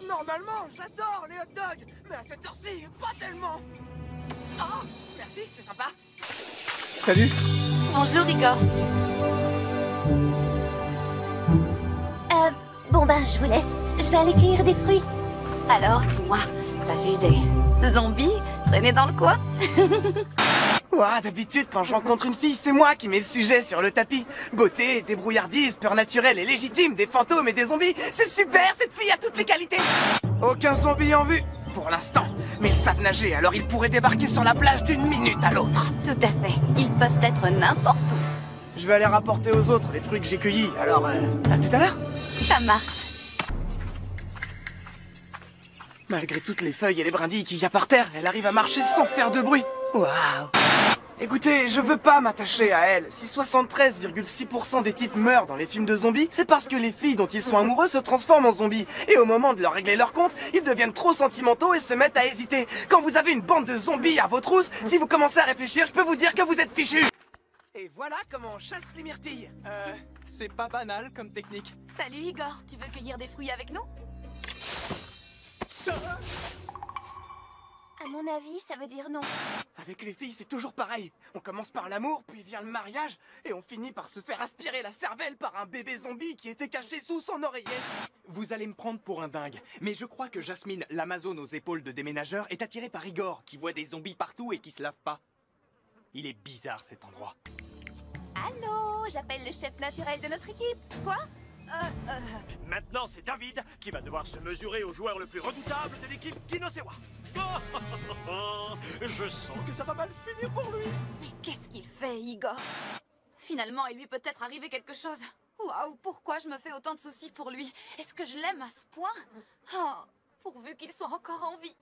Normalement, j'adore les hot dogs, mais à cette heure-ci, pas tellement. Oh, merci, c'est sympa. Salut. Bonjour, Igor. Bon ben, je vous laisse. Je vais aller cueillir des fruits. Alors, dis-moi, t'as vu des zombies traîner dans le coin? Ouah, d'habitude, quand je rencontre une fille, c'est moi qui mets le sujet sur le tapis. Beauté, débrouillardise, peur naturelle et légitime, des fantômes et des zombies. C'est super, cette fille a toutes les qualités. Aucun zombie en vue, pour l'instant. Mais ils savent nager, alors ils pourraient débarquer sur la plage d'une minute à l'autre. Tout à fait. Ils peuvent être n'importe où. Je vais aller rapporter aux autres les fruits que j'ai cueillis, alors à tout à l'heure. Ça marche. Malgré toutes les feuilles et les brindilles qu'il y a par terre, elle arrive à marcher sans faire de bruit. Waouh. Écoutez, je veux pas m'attacher à elle. Si 73,6% des types meurent dans les films de zombies, c'est parce que les filles dont ils sont amoureux se transforment en zombies. Et au moment de leur régler leur compte, ils deviennent trop sentimentaux et se mettent à hésiter. Quand vous avez une bande de zombies à vos trousses, si vous commencez à réfléchir, je peux vous dire que vous êtes fichus. Et voilà comment on chasse les myrtilles. C'est pas banal comme technique. Salut, Igor. Tu veux cueillir des fruits avec nous? À mon avis, ça veut dire non. Avec les filles, c'est toujours pareil. On commence par l'amour, puis vient le mariage, et on finit par se faire aspirer la cervelle par un bébé zombie qui était caché sous son oreiller. Vous allez me prendre pour un dingue, mais je crois que Jasmine, l'Amazone aux épaules de déménageur, est attirée par Igor, qui voit des zombies partout et qui se lave pas. Il est bizarre cet endroit. Allô, j'appelle le chef naturel de notre équipe. Quoi? Maintenant, c'est David qui va devoir se mesurer au joueur le plus redoutable de l'équipe Kinosewa. Je sens que ça va mal finir pour lui. Mais qu'est-ce qu'il fait, Igor? Finalement, il lui peut être arrivé quelque chose. Waouh, pourquoi je me fais autant de soucis pour lui? Est-ce que je l'aime à ce point? Oh, pourvu qu'il soit encore en vie.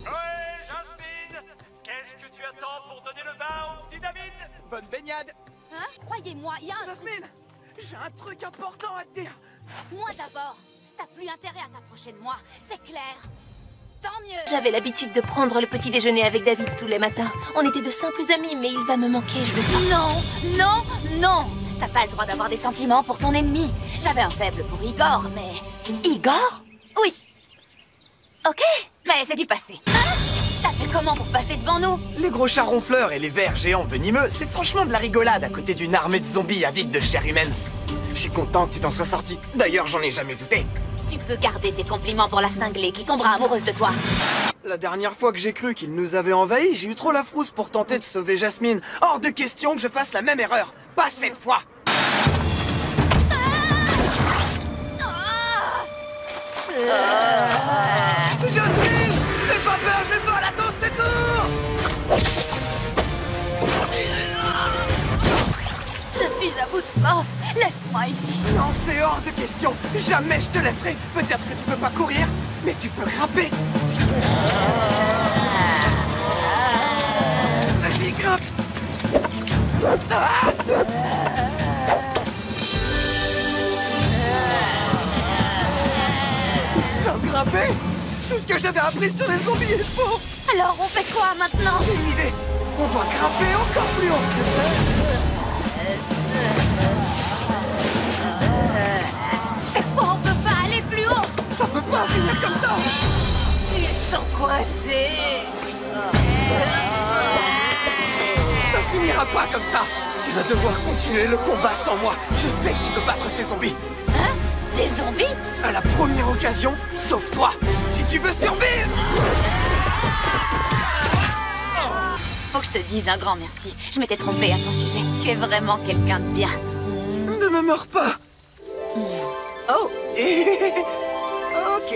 Ouais, Jasmine, qu'est-ce que tu attends pour donner le bain au petit David? Bonne baignade! Hein? Croyez-moi, il y a un... Jasmine, j'ai un truc important à te dire. Moi d'abord. T'as plus intérêt à t'approcher de moi, c'est clair. Tant mieux. J'avais l'habitude de prendre le petit déjeuner avec David tous les matins. On était de simples amis, mais il va me manquer, je le sens. Non, non, non. T'as pas le droit d'avoir des sentiments pour ton ennemi. J'avais un faible pour Igor, mais... Igor? Oui. Ok, mais c'est du passé. Hein? T'as fait comment pour passer devant nous? Les gros chats ronfleurs et les vers géants venimeux, c'est franchement de la rigolade à côté d'une armée de zombies avides de chair humaine. Je suis content que tu t'en sois sorti. D'ailleurs, j'en ai jamais douté. Tu peux garder tes compliments pour la cinglée qui tombera amoureuse de toi. La dernière fois que j'ai cru qu'ils nous avaient envahis, j'ai eu trop la frousse pour tenter de sauver Jasmine. Hors de question que je fasse la même erreur. Pas cette fois. Jasmine! N'aie pas peur, j'ai pas la danse, c'est court! Je suis à bout de force. Laisse-moi ici. Non, c'est hors de question. Jamais je te laisserai. Peut-être que tu peux pas courir, mais tu peux grimper. Vas-y, grimpe. Ah! Sans grimper? Tout ce que j'avais appris sur les zombies est faux. Alors, on fait quoi maintenant? J'ai une idée. On doit grimper encore plus haut. Cette fois, on peut pas aller plus haut. Ça peut pas finir comme ça. Ils sont coincés. Ça finira pas comme ça. Tu vas devoir continuer le combat sans moi. Je sais que tu peux battre ces zombies. Hein? Des zombies? À la première occasion, sauve-toi. Si tu veux survivre. Faut que je te dise un grand merci. Je m'étais trompée à ton sujet. Tu es vraiment quelqu'un de bien. Ne me meurs pas. Oh. Ok.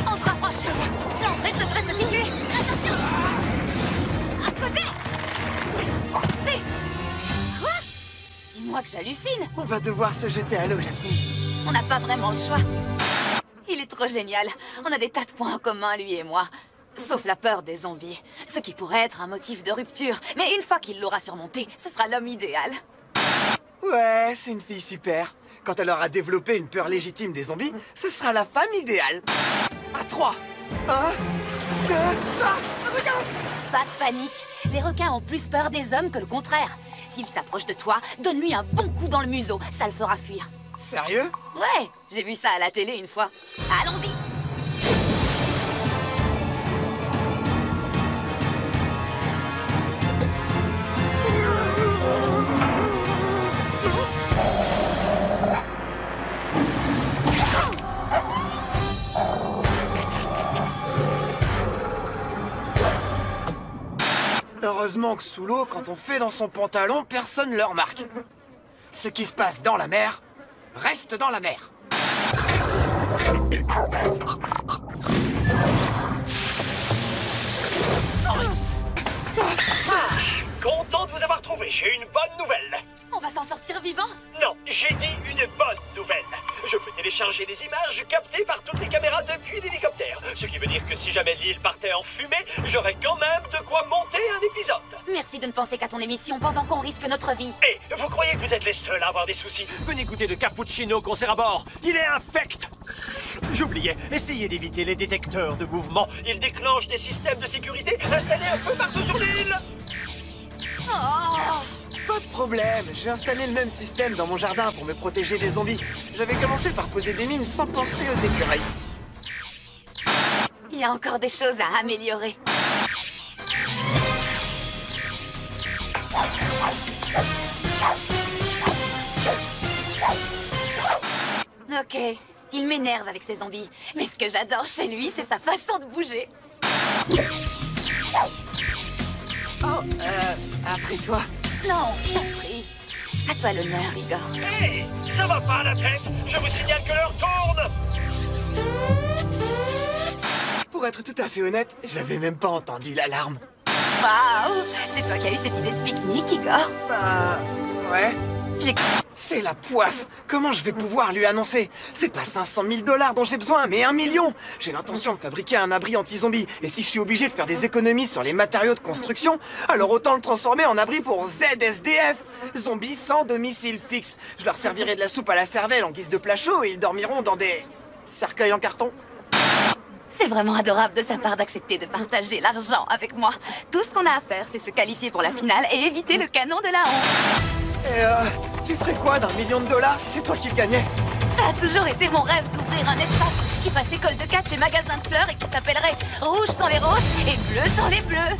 On se rapproche. L'entrée devrait se situer. Attention. À côté. C'est ici. Quoi? Dis-moi que j'hallucine. On va devoir se jeter à l'eau, Jasmine. On n'a pas vraiment le choix. Il est trop génial. On a des tas de points en commun, lui et moi. Sauf la peur des zombies. Ce qui pourrait être un motif de rupture. Mais une fois qu'il l'aura surmonté, ce sera l'homme idéal. Ouais, c'est une fille super. Quand elle aura développé une peur légitime des zombies, ce sera la femme idéale. À 3. 1, 2, 3, regarde! Pas de panique. Les requins ont plus peur des hommes que le contraire. S'il s'approche de toi, donne-lui un bon coup dans le museau. Ça le fera fuir. Sérieux? Ouais, j'ai vu ça à la télé une fois. Allons-y. Heureusement que sous l'eau, quand on fait dans son pantalon, personne ne le remarque. Ce qui se passe dans la mer, reste dans la mer. Content de vous avoir trouvé, j'ai une bonne nouvelle. On va s'en sortir vivant? Non, j'ai dit une bonne nouvelle. Je peux télécharger les images captées par toutes les caméras depuis l'hélicoptère. Ce qui veut dire que si jamais l'île partait en fumée, j'aurais quand même de quoi monter un épisode. Merci de ne penser qu'à ton émission pendant qu'on risque notre vie. Et vous croyez que vous êtes les seuls à avoir des soucis? Venez goûter le cappuccino qu'on sert à bord. Il est infect. J'oubliais, essayez d'éviter les détecteurs de mouvement. Ils déclenchent des systèmes de sécurité installés un peu partout sur l'île. Oh! Pas de problème, j'ai installé le même système dans mon jardin pour me protéger des zombies. J'avais commencé par poser des mines sans penser aux écureuils. Il y a encore des choses à améliorer. Ok, il m'énerve avec ses zombies. Mais ce que j'adore chez lui, c'est sa façon de bouger. Oh, après toi. Non, je t'en prie. À toi l'honneur, Igor. Hé, ça va pas la tête. Je vous signale que l'heure tourne. Pour être tout à fait honnête, j'avais même pas entendu l'alarme. Waouh! C'est toi qui as eu cette idée de pique-nique, Igor? Ouais. J'ai... C'est la poisse. Comment je vais pouvoir lui annoncer? C'est pas 500 000 $ dont j'ai besoin, mais 1 million. J'ai l'intention de fabriquer un abri anti-zombie. Et si je suis obligé de faire des économies sur les matériaux de construction, alors autant le transformer en abri pour ZSDF. Zombies sans domicile fixe. Je leur servirai de la soupe à la cervelle en guise de plat chaud et ils dormiront dans des... cercueils en carton. C'est vraiment adorable de sa part d'accepter de partager l'argent avec moi. Tout ce qu'on a à faire, c'est se qualifier pour la finale et éviter le canon de la honte. Et tu ferais quoi d'1 million de $ si c'est toi qui le gagnais? Ça a toujours été mon rêve d'ouvrir un espace qui fasse école de catch et magasin de fleurs et qui s'appellerait Rouge sans les roses et Bleu sans les bleus.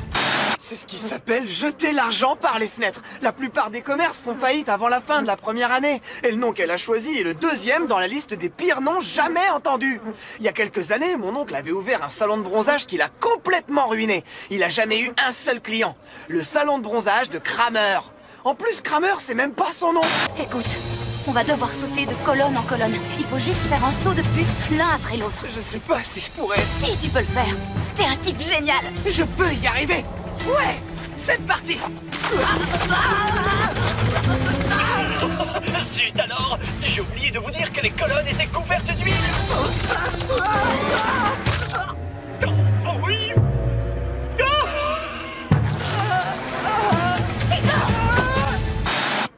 C'est ce qui s'appelle jeter l'argent par les fenêtres. La plupart des commerces font faillite avant la fin de la première année. Et le nom qu'elle a choisi est le 2e dans la liste des pires noms jamais entendus. Il y a quelques années, mon oncle avait ouvert un salon de bronzage qui l'a complètement ruiné. Il a jamais eu un seul client. Le salon de bronzage de Kramer. En plus, Kramer, c'est même pas son nom. Écoute, on va devoir sauter de colonne en colonne. Il faut juste faire un saut de puce l'un après l'autre. Je sais pas si je pourrais. Si tu peux le faire, t'es un type génial. Je peux y arriver. Ouais, c'est parti. Zut alors, j'ai oublié de vous dire que les colonnes étaient couvertes d'huile. Oh oui.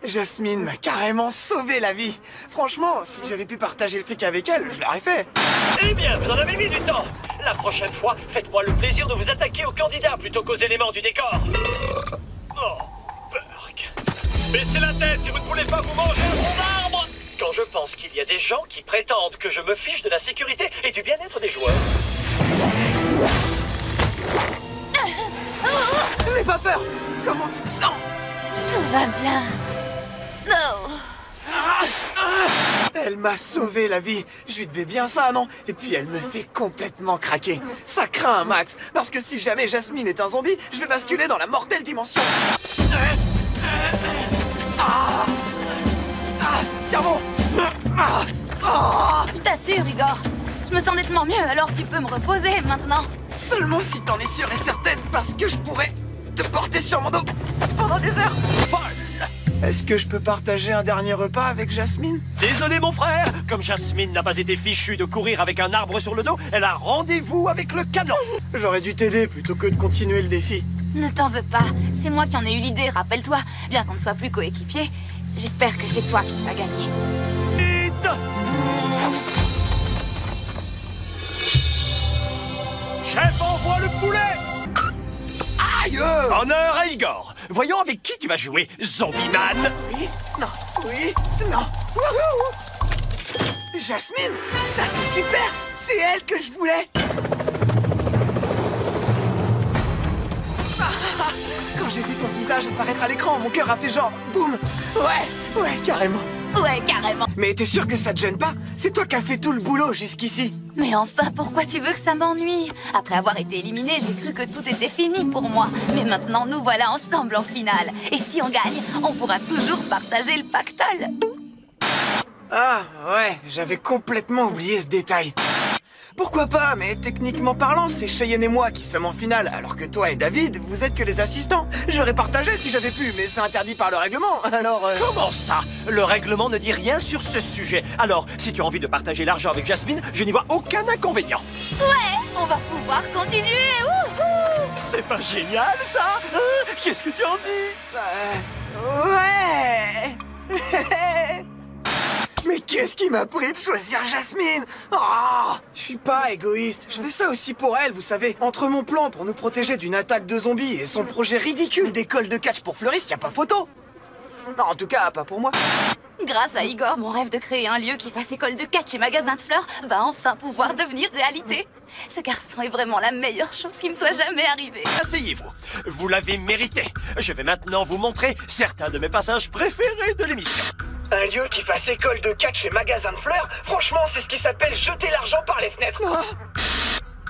Jasmine m'a carrément sauvé la vie. Franchement, si j'avais pu partager le fric avec elle, je l'aurais fait. Eh bien, vous en avez mis du temps. La prochaine fois, faites-moi le plaisir de vous attaquer aux candidats plutôt qu'aux éléments du décor. Oh, Burk. Baissez la tête si vous ne voulez pas vous manger un tronc d'arbre. Quand je pense qu'il y a des gens qui prétendent que je me fiche de la sécurité et du bien-être des joueurs. N'aie pas peur. Comment tu te sens? Tout va bien. Non. Elle m'a sauvé la vie. Je lui devais bien ça, non? Et puis elle me fait complètement craquer. Ça craint un max, parce que si jamais Jasmine est un zombie, je vais basculer dans la mortelle dimension. Tiens bon. Je t'assure, Igor. Je me sens nettement mieux, alors tu peux me reposer maintenant. Seulement si t'en es sûre et certaine, parce que je pourrais te porter sur mon dos pendant des heures. Folle. Est-ce que je peux partager un dernier repas avec Jasmine? Désolé mon frère, comme Jasmine n'a pas été fichue de courir avec un arbre sur le dos, elle a rendez-vous avec le canon. J'aurais dû t'aider plutôt que de continuer le défi. Ne t'en veux pas, c'est moi qui en ai eu l'idée, rappelle-toi. Bien qu'on ne soit plus coéquipiers, j'espère que c'est toi qui vas gagner. Vite! Chef, envoie le poulet! Aïe! Honneur à Igor. Voyons avec qui tu vas jouer, Zombie Man. Oui, non, oui, non. Wouhou! Jasmine, ça c'est super. C'est elle que je voulais. Quand j'ai vu ton visage apparaître à l'écran, mon cœur a fait genre boum. Ouais, carrément. Ouais, carrément. Mais t'es sûr que ça te gêne pas? C'est toi qui as fait tout le boulot jusqu'ici. Mais enfin, pourquoi tu veux que ça m'ennuie? Après avoir été éliminée, j'ai cru que tout était fini pour moi. Mais maintenant, nous voilà ensemble en finale. Et si on gagne, on pourra toujours partager le pactole. Ah, ouais, j'avais complètement oublié ce détail. Pourquoi pas, mais techniquement parlant, c'est Cheyenne et moi qui sommes en finale, alors que toi et David, vous êtes que les assistants. J'aurais partagé si j'avais pu, mais c'est interdit par le règlement, alors... Comment ça? Le règlement ne dit rien sur ce sujet. Alors, si tu as envie de partager l'argent avec Jasmine, je n'y vois aucun inconvénient. Ouais, on va pouvoir continuer. Wouhou! C'est pas génial, ça? Hein? Qu'est-ce que tu en dis? Ouais. Mais qu'est-ce qui m'a pris de choisir Jasmine? Oh, je suis pas égoïste, je fais ça aussi pour elle, vous savez. Entre mon plan pour nous protéger d'une attaque de zombies et son projet ridicule d'école de catch pour fleuristes, y a pas photo. Non, en tout cas, pas pour moi. Grâce à Igor, mon rêve de créer un lieu qui fasse école de catch et magasin de fleurs va enfin pouvoir devenir réalité. Ce garçon est vraiment la meilleure chose qui me soit jamais arrivée. Asseyez-vous. Vous l'avez mérité. Je vais maintenant vous montrer certains de mes passages préférés de l'émission. Un lieu qui fasse école de catch et magasin de fleurs, franchement, c'est ce qui s'appelle jeter l'argent par les fenêtres.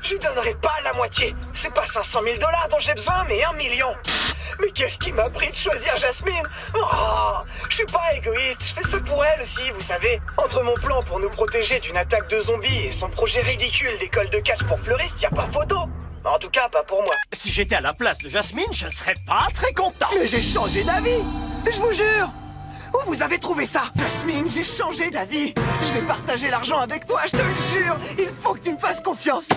Je lui donnerai pas la moitié. C'est pas 500 000 $ dont j'ai besoin, mais 1 million. Mais qu'est-ce qui m'a pris de choisir Jasmine? Oh, je suis pas égoïste, je fais ça pour elle aussi, vous savez. Entre mon plan pour nous protéger d'une attaque de zombies et son projet ridicule d'école de catch pour fleuristes, y a pas photo. En tout cas, pas pour moi. Si j'étais à la place de Jasmine, je serais pas très content. Mais j'ai changé d'avis, je vous jure. Où vous avez trouvé ça? Jasmine, j'ai changé d'avis. Je vais partager l'argent avec toi, je te le jure. Il faut que tu me fasses confiance.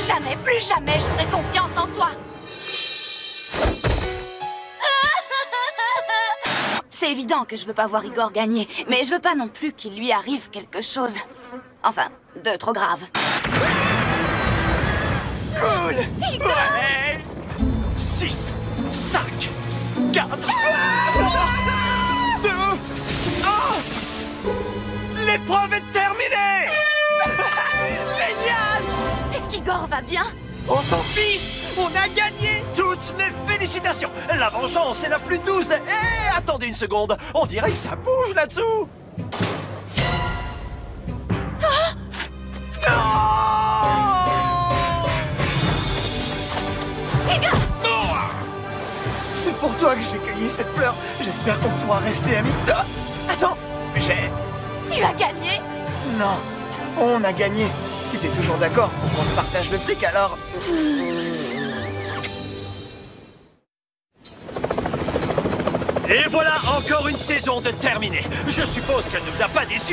Jamais, plus jamais, j'aurai confiance en toi. C'est évident que je veux pas voir Igor gagner, mais je veux pas non plus qu'il lui arrive quelque chose. Enfin, de trop grave. Cool. Igor! 6, 5, 4, 2, 1. L'épreuve est terminée. Génial. Est-ce qu'Igor va bien? On s'en fiche. On a gagné. Toutes mes félicitations. La vengeance est la plus douce. Eh, attendez une seconde. On dirait que ça bouge là-dessous. C'est pour toi que j'ai cueilli cette fleur. J'espère qu'on pourra rester amis. Ah, attends, Tu as gagné? Non, on a gagné. Si t'es toujours d'accord pour qu'on se partage le fric, alors... Et voilà encore une saison de terminée. Je suppose qu'elle ne nous a pas déçus.